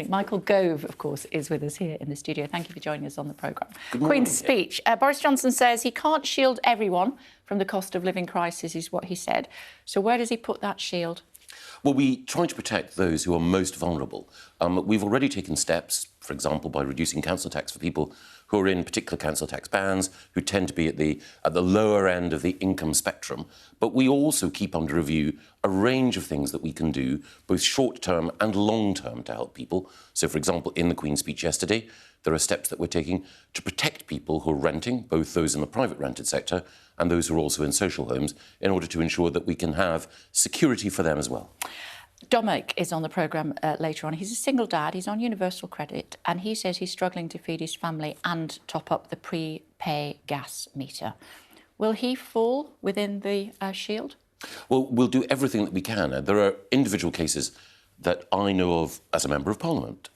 morning. Michael Gove, of course, is with us here in the studio. Thank you for joining us on the programme. Queen's speech. Boris Johnson says he can't shield everyone from the cost of living crisis, is what he said. So where does he put that shield? Well, we try to protect those who are most vulnerable. We've already taken steps, for example, by reducing council tax for people who are in particular council tax bands, who tend to be at the lower end of the income spectrum. But we also keep under review a range of things that we can do, both short-term and long-term, to help people. So, for example, in the Queen's speech yesterday, there are steps that we're taking to protect people who are renting, both those in the private rented sector and those who are also in social homes, in order to ensure that we can have security for them as well. Dominic is on the programme later on. He's a single dad, he's on universal credit, and he says he's struggling to feed his family and top up the prepay gas meter. Will he fall within the shield? Well, we'll do everything that we can. There are individual cases that I know of as a Member of Parliament,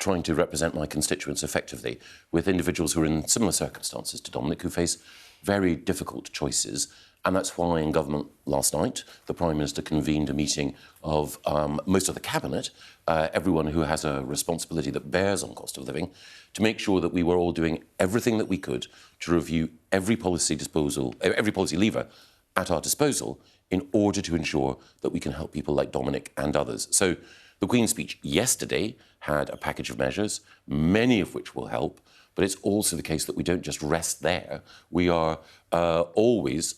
trying to represent my constituents effectively, with individuals who are in similar circumstances to Dominic, who face very difficult choices. And that's why in government last night, the Prime Minister convened a meeting of most of the Cabinet, everyone who has a responsibility that bears on cost of living, to make sure that we were all doing everything that we could to review every policy lever at our disposal in order to ensure that we can help people like Dominic and others. So the Queen's speech yesterday had a package of measures, many of which will help, but it's also the case that we don't just rest there. We are always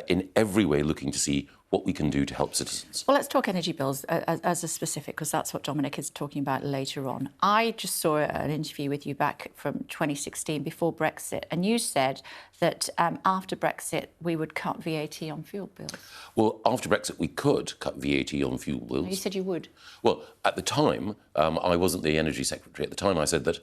in every way looking to see what we can do to help citizens. Well, let's talk energy bills as a specific, because that's what Dominic is talking about later on. I just saw an interview with you back from 2016, before Brexit, and you said that after Brexit we would cut VAT on fuel bills. Well, after Brexit we could cut VAT on fuel bills. You said you would. Well, at the time, I wasn't the Energy Secretary. At the time I said that,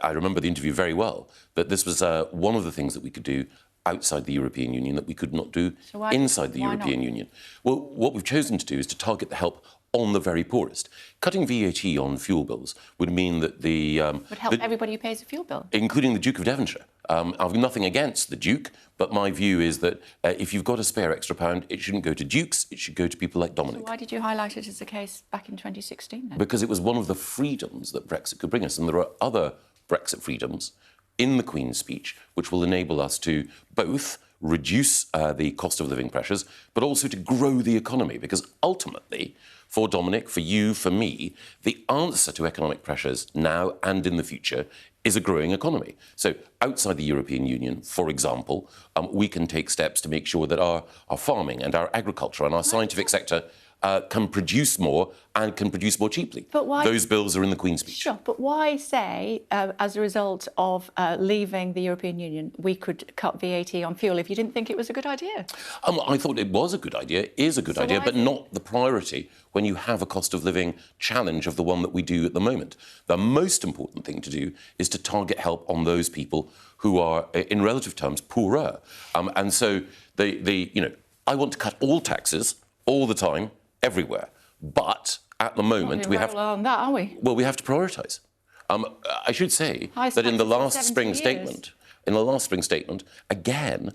I remember the interview very well, that this was one of the things that we could do outside the European Union that we could not do inside the European Union. Well, what we've chosen to do is to target the help on the very poorest. Cutting VAT on fuel bills would mean that would help everybody who pays a fuel bill, including the Duke of Devonshire. I've nothing against the Duke, but my view is that if you've got a spare extra pound, it shouldn't go to dukes, it should go to people like Dominic. So why did you highlight it as the case back in 2016 then? Because it was one of the freedoms that Brexit could bring us, and there are other Brexit freedoms in the Queen's speech, which will enable us to both reduce the cost of living pressures, but also to grow the economy. Because ultimately, for Dominic, for you, for me, the answer to economic pressures now and in the future is a growing economy. So outside the European Union, for example, we can take steps to make sure that our farming and our agriculture and our scientific sector can produce more and can produce more cheaply. But why? Those bills are in the Queen's speech. Sure, but why say, as a result of leaving the European Union, we could cut VAT on fuel if you didn't think it was a good idea? I thought it was a good idea, is a good idea, but not the priority when you have a cost of living challenge of the one that we do at the moment. The most important thing to do is to target help on those people who are, in relative terms, poorer. And so, I want to cut all taxes all the time, everywhere. But at the moment, we have on that, are we? Well, we have to prioritise. I should say that in the last spring statement, again,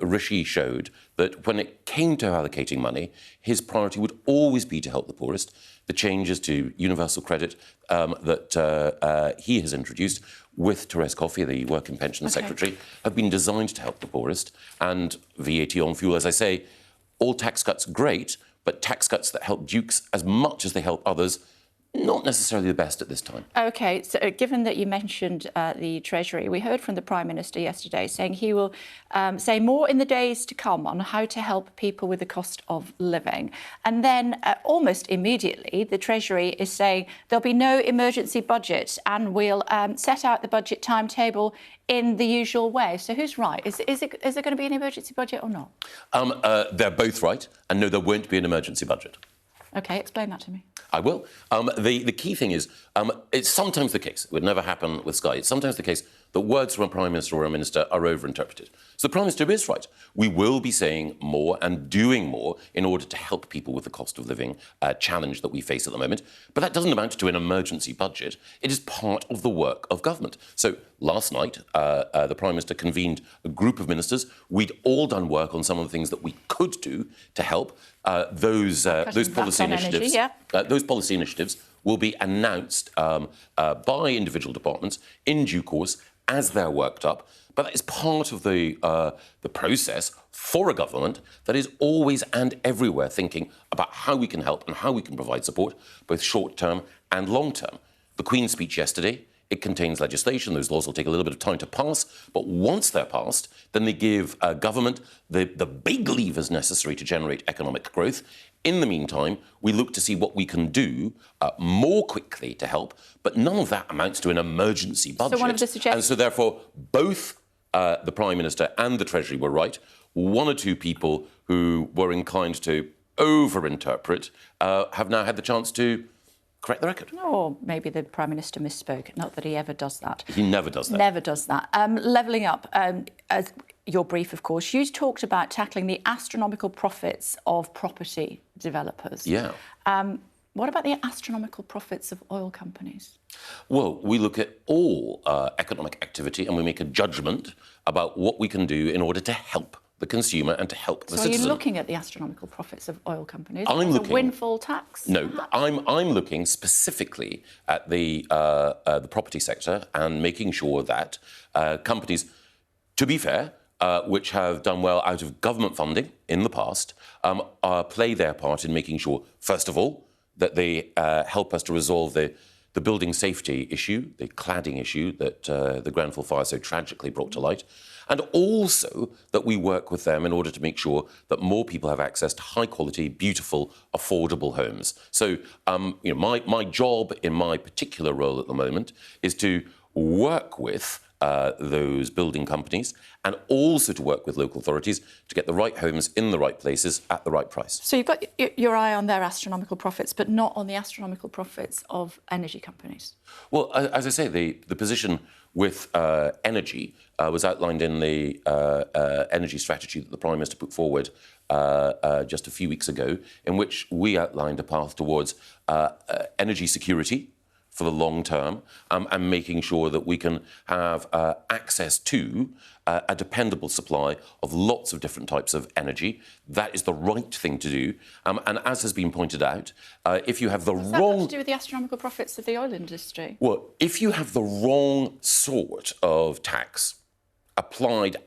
Rishi showed that when it came to allocating money, his priority would always be to help the poorest. The changes to universal credit that he has introduced with Therese Coffey, the Work and Pension Secretary, have been designed to help the poorest. And VAT on fuel, as I say, all tax cuts, great, but tax cuts that help dukes as much as they help others, not necessarily the best at this time. OK, so given that you mentioned the Treasury, we heard from the Prime Minister yesterday saying he will say more in the days to come on how to help people with the cost of living. And then almost immediately, the Treasury is saying there'll be no emergency budget and we'll set out the budget timetable in the usual way. So who's right? Is there going to be an emergency budget or not? They're both right. And no, there won't be an emergency budget. OK, explain that to me. I will. The key thing is, it's sometimes the case, it would never happen with Sky, it's sometimes the case that words from a Prime Minister or a Minister are overinterpreted. So the Prime Minister is right. We will be saying more and doing more in order to help people with the cost of living challenge that we face at the moment. But that doesn't amount to an emergency budget. It is part of the work of government. So last night, the Prime Minister convened a group of ministers. We'd all done work on some of the things that we could do to help those policy initiatives. Those policy initiatives will be announced by individual departments in due course as they're worked up. But that is part of the process for a government that is always and everywhere thinking about how we can help and how we can provide support, both short-term and long-term. The Queen's speech yesterday, it contains legislation. Those laws will take a little bit of time to pass. But once they're passed, then they give government the big levers necessary to generate economic growth. In the meantime, we look to see what we can do more quickly to help. But none of that amounts to an emergency budget. So one of the suggestions... And so therefore, both the Prime Minister and the Treasury were right. One or two people who were inclined to over-interpret have now had the chance to correct the record. Or maybe the Prime Minister misspoke. Not that he ever does that. He never does that. Never does that. Levelling up, as your brief, of course, you talked about tackling the astronomical profits of property developers. Yeah. What about the astronomical profits of oil companies? Well, we look at all economic activity and we make a judgment about what we can do in order to help the consumer and to help the citizen. So are you looking at the astronomical profits of oil companies? I'm looking... A windfall tax? No, I'm looking specifically at the property sector and making sure that companies, to be fair, which have done well out of government funding in the past, play their part in making sure, first of all, that they help us to resolve the building safety issue, the cladding issue that the Grenfell fire so tragically brought to light, and also that we work with them in order to make sure that more people have access to high-quality, beautiful, affordable homes. So, my job in my particular role at the moment is to work with those building companies and also to work with local authorities to get the right homes in the right places at the right price. So you've got your eye on their astronomical profits, but not on the astronomical profits of energy companies? Well, as I say, the position with energy was outlined in the energy strategy that the Prime Minister put forward just a few weeks ago, in which we outlined a path towards energy security for the long term, and making sure that we can have access to a dependable supply of lots of different types of energy. That is the right thing to do. And as has been pointed out, if you have the wrong... What's that got to do with the astronomical profits of the oil industry? Well, if you have the wrong sort of tax applied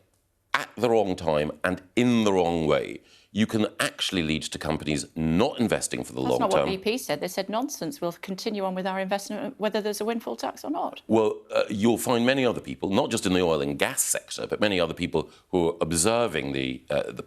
at the wrong time and in the wrong way, you can actually lead to companies not investing for the long term. That's not what BP said. They said, nonsense, we'll continue on with our investment whether there's a windfall tax or not. Well, you'll find many other people, not just in the oil and gas sector, but many other people who are observing the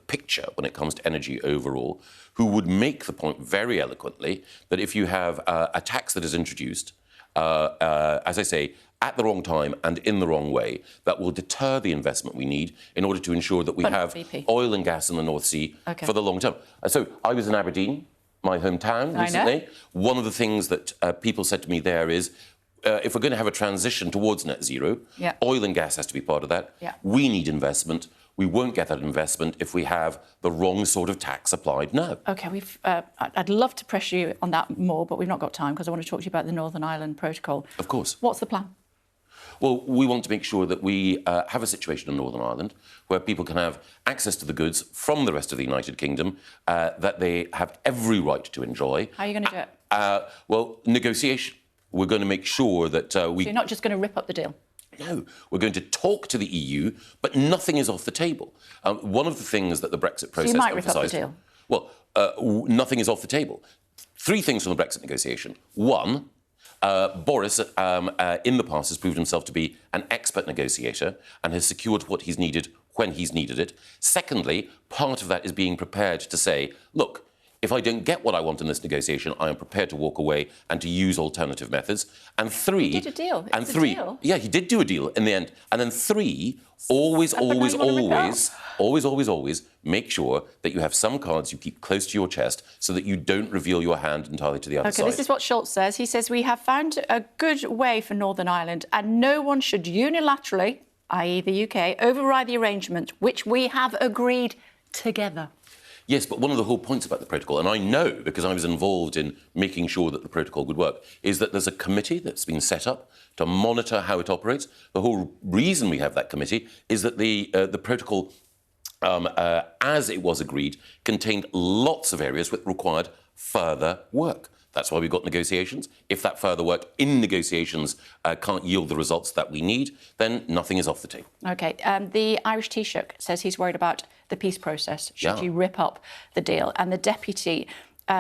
picture when it comes to energy overall, who would make the point very eloquently that if you have a tax that is introduced, as I say, at the wrong time and in the wrong way, that will deter the investment we need in order to ensure that we have oil and gas in the North Sea for the long term. So I was in Aberdeen, my hometown, recently. One of the things that people said to me there is, if we're going to have a transition towards net zero, oil and gas has to be part of that. We need investment. We won't get that investment if we have the wrong sort of tax applied now. OK, I'd love to press you on that more, but we've not got time because I want to talk to you about the Northern Ireland Protocol. Of course. What's the plan? Well, we want to make sure that we have a situation in Northern Ireland where people can have access to the goods from the rest of the United Kingdom that they have every right to enjoy. How are you going to do it? Well, negotiation. We're going to make sure that we... So you're not just going to rip up the deal? No, we're going to talk to the EU, but nothing is off the table. One of the things that the Brexit process... So you might rip up the deal? Well, nothing is off the table. Three things from the Brexit negotiation. One... Boris, in the past, has proved himself to be an expert negotiator and has secured what he's needed when he's needed it. Secondly, part of that is being prepared to say, look, if I don't get what I want in this negotiation, I am prepared to walk away and to use alternative methods. And three... He did a deal. And three... Yeah, he did do a deal in the end. And then three, always make sure that you have some cards you keep close to your chest so that you don't reveal your hand entirely to the other side. OK, this is what Schultz says. He says, we have found a good way for Northern Ireland and no one should unilaterally, i.e. the UK, override the arrangement which we have agreed together. Yes, but one of the whole points about the protocol, and I know because I was involved in making sure that the protocol would work, is that there's a committee that's been set up to monitor how it operates. The whole reason we have that committee is that the protocol, as it was agreed, contained lots of areas that required further work. That's why we've got negotiations. If that further work in negotiations can't yield the results that we need, then nothing is off the table. OK. The Irish Taoiseach says he's worried about the peace process should you rip up the deal. And the deputy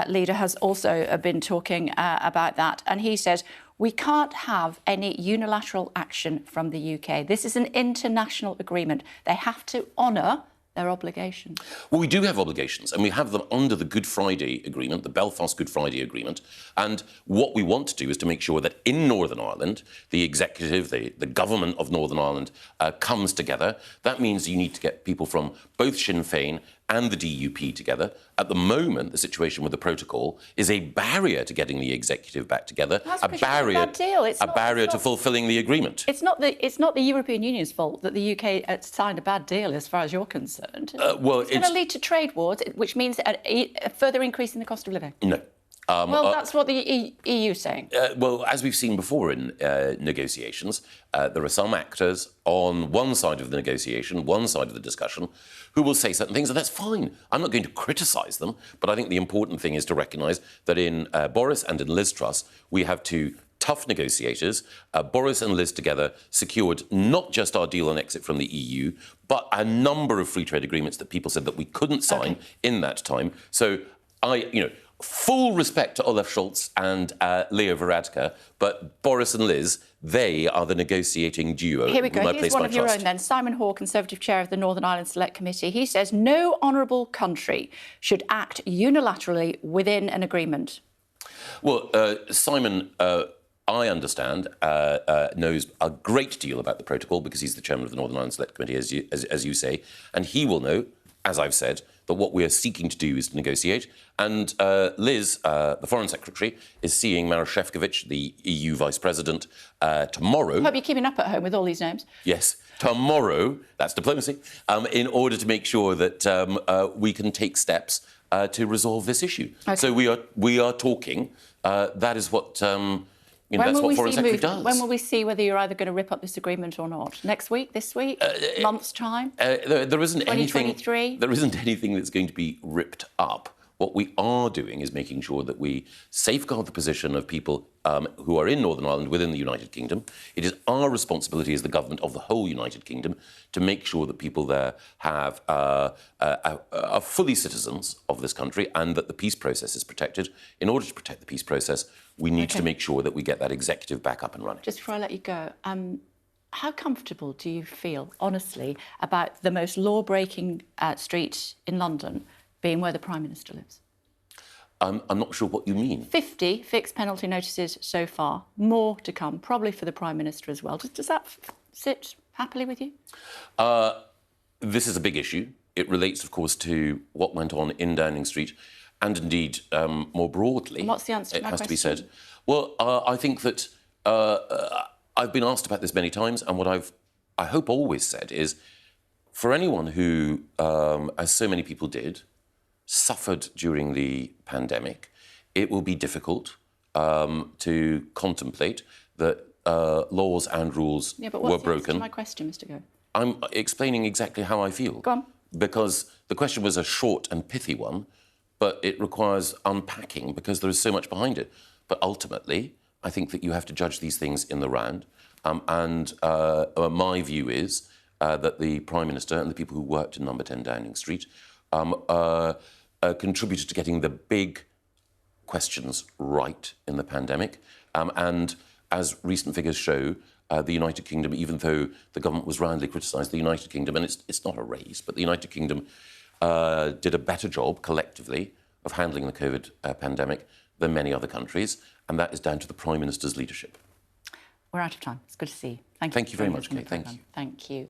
leader has also been talking about that. And he says, we can't have any unilateral action from the UK. This is an international agreement. They have to honour their obligations. Well, we do have obligations, and we have them under the Good Friday Agreement, the Belfast Good Friday Agreement. And what we want to do is to make sure that in Northern Ireland, the executive, the government of Northern Ireland comes together. That means you need to get people from both Sinn Féin and the DUP together. At the moment, the situation with the protocol is a barrier to getting the executive back together, a barrier to fulfilling the agreement. It's not the European Union's fault that the UK signed a bad deal, as far as you're concerned. Well, it's going to lead to trade wars, which means a further increase in the cost of living. No. Well, that's what the EU is saying. Well, as we've seen before in negotiations, there are some actors on one side of the negotiation, one side of the discussion, who will say certain things, and that's fine. I'm not going to criticise them, but I think the important thing is to recognise that in Boris and in Liz Truss, we have two tough negotiators. Boris and Liz together secured not just our deal on exit from the EU, but a number of free trade agreements that people said that we couldn't sign in that time. So full respect to Olaf Scholz and Leo Varadkar, but Boris and Liz, they are the negotiating duo. Here we go. Here's one of your own then. Simon Hoare, Conservative Chair of the Northern Ireland Select Committee. He says no honourable country should act unilaterally within an agreement. Well, Simon, I understand, knows a great deal about the protocol because he's the chairman of the Northern Ireland Select Committee, as you say, and he will know, as I've said, that what we are seeking to do is to negotiate. And Liz, the Foreign Secretary, is seeing Maroš Šefčovič, the EU Vice President, tomorrow. I hope you're keeping up at home with all these names. Yes, tomorrow, that's diplomacy, in order to make sure that we can take steps to resolve this issue. Okay. So we are talking. That is what... that's what Foreign Secretary does. When will we see whether you're either going to rip up this agreement or not? Next week? This week? Month's time? There isn't 2023? There isn't anything that's going to be ripped up. What we are doing is making sure that we safeguard the position of people who are in Northern Ireland within the United Kingdom. It is our responsibility as the government of the whole United Kingdom to make sure that people there have are fully citizens of this country and that the peace process is protected. In order to protect the peace process, we need to make sure that we get that executive back up and running. Just before I let you go, how comfortable do you feel, honestly, about the most law-breaking street in London being where the Prime Minister lives? I'm not sure what you mean. 50 fixed penalty notices so far, more to come, probably for the Prime Minister as well. Does that sit happily with you? This is a big issue. It relates, of course, to what went on in Downing Street and indeed more broadly. And what's the answer to my question? It has to be said. Well, I think that I've been asked about this many times, and what I hope always said is for anyone who, as so many people did, suffered during the pandemic, it will be difficult to contemplate that laws and rules were broken. Yeah, but what's the answer to my question, Mr. Gove? I'm explaining exactly how I feel. Go on. Because the question was a short and pithy one, but it requires unpacking because there is so much behind it. But ultimately, I think that you have to judge these things in the round. And my view is that the Prime Minister and the people who worked in Number 10 Downing Street contributed to getting the big questions right in the pandemic. And as recent figures show, the United Kingdom, even though the government was roundly criticised, the United Kingdom, and it's not a race, but the United Kingdom did a better job collectively of handling the COVID pandemic than many other countries, and that is down to the Prime Minister's leadership. We're out of time. It's good to see you. Thank you very much, Kay. Thank you. Thank you.